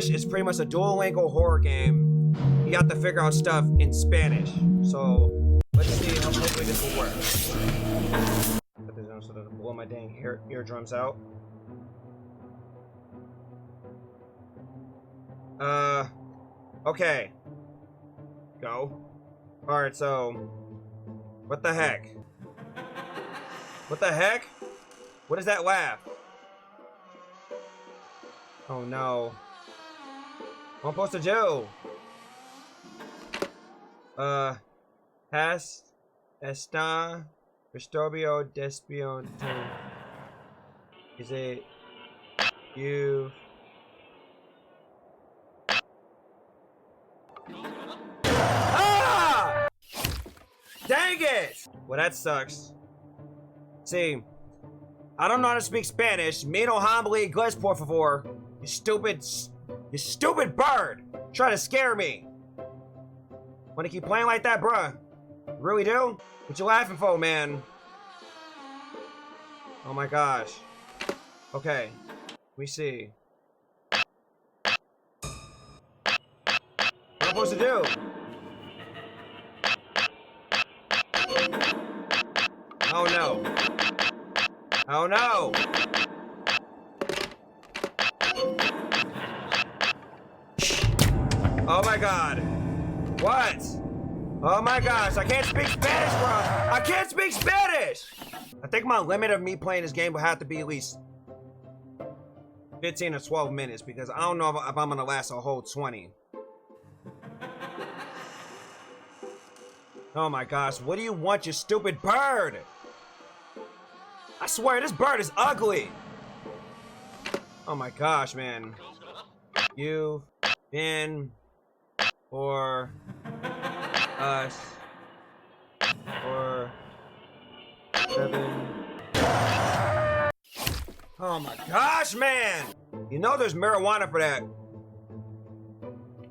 Ravage is pretty much a Duolingo horror game. You have to figure out stuff in Spanish. So let's see. Hopefully this will work. Put this on so that I blow my dang eardrums out. Okay. Go. Alright, so what the heck? What the heck? What is that laugh? Oh no. What am I supposed to do? Has está Restobio Despion. Is it you? Ah! Dang it! Well, that sucks. See, I don't know how to speak Spanish. Me no hablo inglés, por favor. You stupid bird! Try to scare me. Wanna keep playing like that, bruh? Really do? What you laughing for, man? Oh my gosh. Okay. Let me see. What am I supposed to do? Oh no. Oh no! Oh my god. What? Oh my gosh, I can't speak Spanish, bro! I can't speak Spanish! I think my limit of me playing this game will have to be at least 15 or 12 minutes because I don't know if I'm gonna last a whole 20. Oh my gosh, what do you want, you stupid bird? I swear, this bird is ugly. Oh my gosh, man. You've been for us for 7. Oh my gosh, man. You know there's marijuana for that.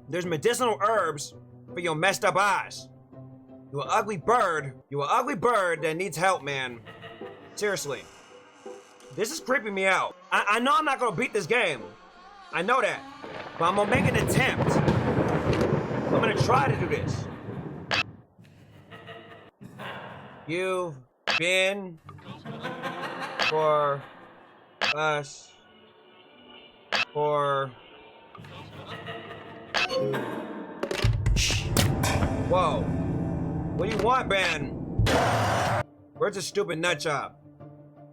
There's medicinal herbs for your messed up eyes. You an ugly bird. You an ugly bird that needs help, man. Seriously. This is creeping me out. I know I'm not gonna beat this game. I know that. But I'm gonna make an attempt. I'm gonna try to do this. You've been for us for... Whoa. What do you want, man? Where's this stupid nut job?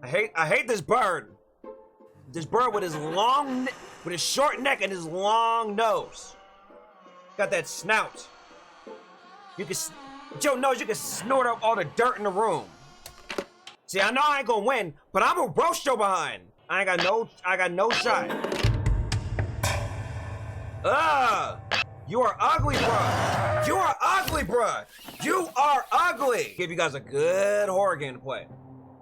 I hate this bird. This bird with his short neck and his long nose. Got that snout. You can, with your nose, you can snort up all the dirt in the room. See, I know I ain't gonna win, but I'm gonna roast your behind. I got no shot. You are ugly, bruh. You are ugly, bruh. You are ugly. Give you guys a good horror game to play.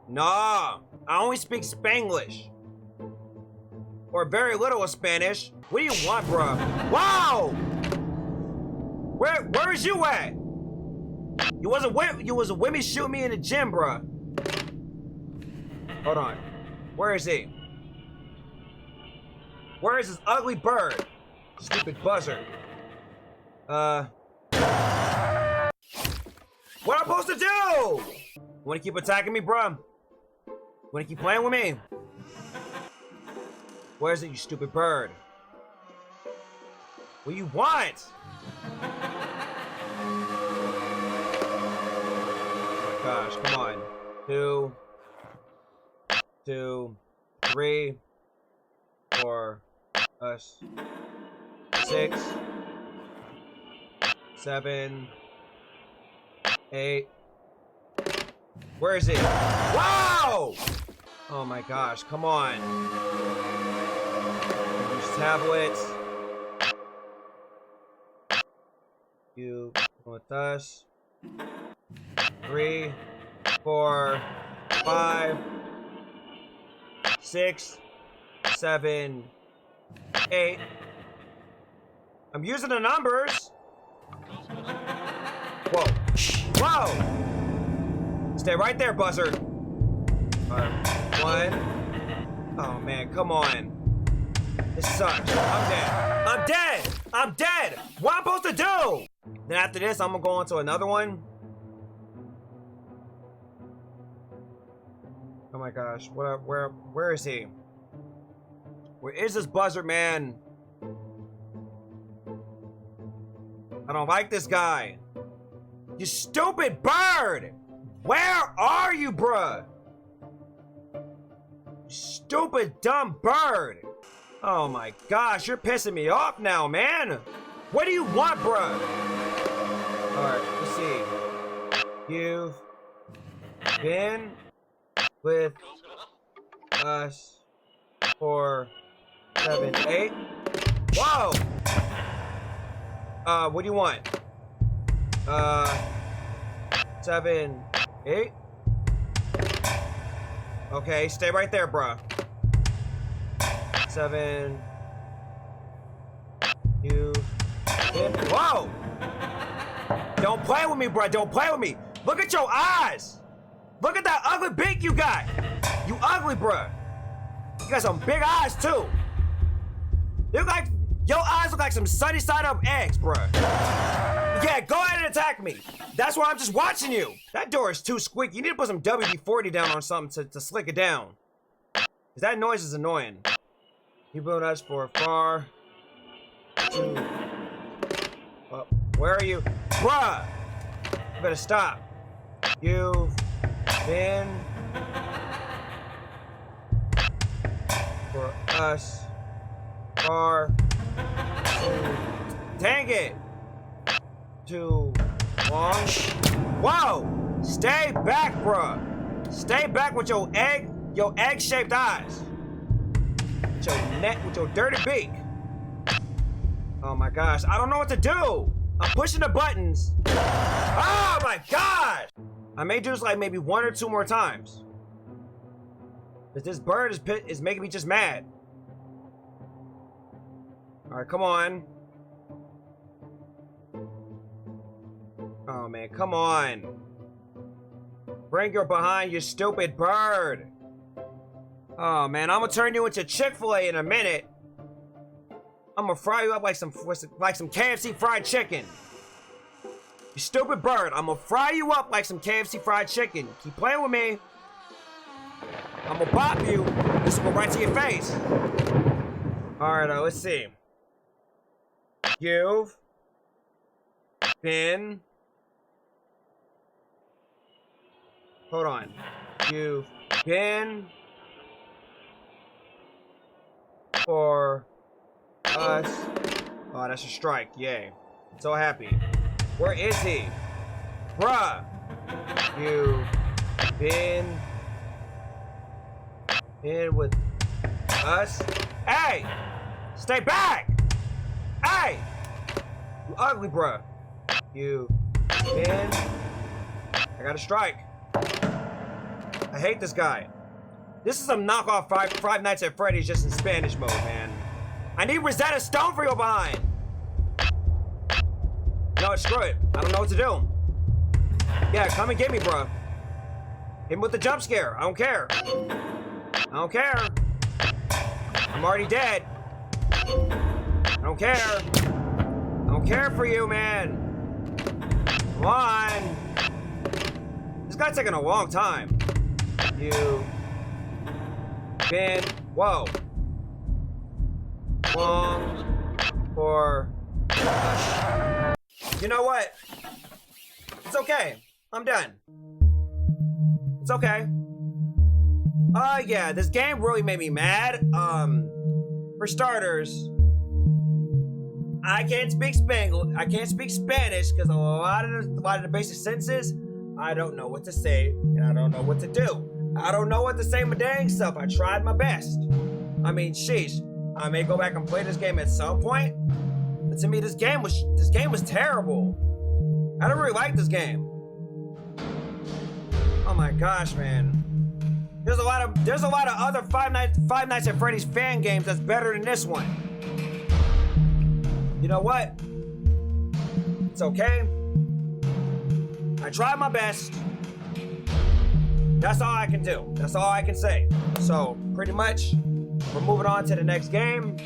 Nah, I only speak Spanglish. Or very little of Spanish. What do you want, bruh? Wow! Where is you at? You wasn't with me shooting me in the gym, bruh. Hold on. Where is he? Where is this ugly bird? Stupid buzzard. What am I supposed to do? You wanna keep attacking me, bruh? Wanna keep playing with me? Where is it, you stupid bird? What do you want? Oh my gosh, come on. 2, 3, 4, us. 6, 7, 8. Where is it? Wow! Oh my gosh, come on. Use tablets. You with us. 3, 4, 5, 6, 7, 8. I'm using the numbers. Whoa. Whoa! Stay right there, buzzard. 1. Oh man, come on. This sucks. I'm dead. I'm dead. I'm dead. What am I supposed to do? Then after this, I'm gonna go on to another one. Oh my gosh. Where is he? Where is this buzzard man? I don't like this guy. You stupid bird! Where are you, bruh? Stupid dumb bird! Oh my gosh, you're pissing me off now, man! What do you want, bruh? Alright, let's see. You've been with us for 7, 8. Whoa! What do you want? 7, 8. Okay, stay right there, bruh. 7. You've been. Whoa! Don't play with me, bruh. Don't play with me. Look at your eyes. Look at that ugly beak you got. You ugly, bruh. You got some big eyes too. You look like your eyes look like some sunny side up eggs, bruh. Yeah, go ahead and attack me. That's why I'm just watching you. That door is too squeaky. You need to put some WD-40 down on something to slick it down. Cause that noise is annoying. You've been with us for far too. Where are you, bruh? You better stop. You've been for us far too. Dang it! Too long. Whoa! Stay back, bruh. Stay back with your egg-shaped eyes. With your dirty beak. Oh my gosh, I don't know what to do. I'm pushing the buttons. Oh my gosh! I may do this like maybe 1 or 2 more times. But this bird is making me just mad. All right, come on. Oh man, come on. Bring your behind, you stupid bird. Oh man, I'm gonna turn you into Chick-fil-A in a minute. I'm gonna fry you up like some KFC fried chicken. You stupid bird, I'm gonna fry you up like some KFC fried chicken. Keep playing with me. I'm gonna pop you. This will go right to your face. Alright, let's see. You've been. Hold on. You've been for us. Oh, that's a strike. Yay. So happy. Where is he? Bruh. You've been in with us. Hey! Stay back! Hey! You ugly, bruh. You been. I got a strike. I hate this guy. This is some knockoff Five Nights at Freddy's just in Spanish mode, man. I need Rosetta Stone for your behind. No, screw it. I don't know what to do. Yeah, come and get me, bro. Hit me with the jump scare. I don't care. I don't care. I'm already dead. I don't care. I don't care for you, man. Come on. This guy's taking a long time. You been. Whoa. Long for. You know what? It's okay. I'm done. It's okay. Yeah, this game really made me mad. For starters, I can't speak Spanglish. I can't speak Spanish because a lot of the basic sentences, I don't know what to say and I don't know what to do. I don't know what to say my dang self. I tried my best. I mean, sheesh. I may go back and play this game at some point, but to me, this game was terrible. I don't really like this game. Oh my gosh, man. There's a lot of other Five Nights at Freddy's fan games that's better than this one. You know what? It's okay. I tried my best. That's all I can do. That's all I can say. So, pretty much, We're moving on to the next game.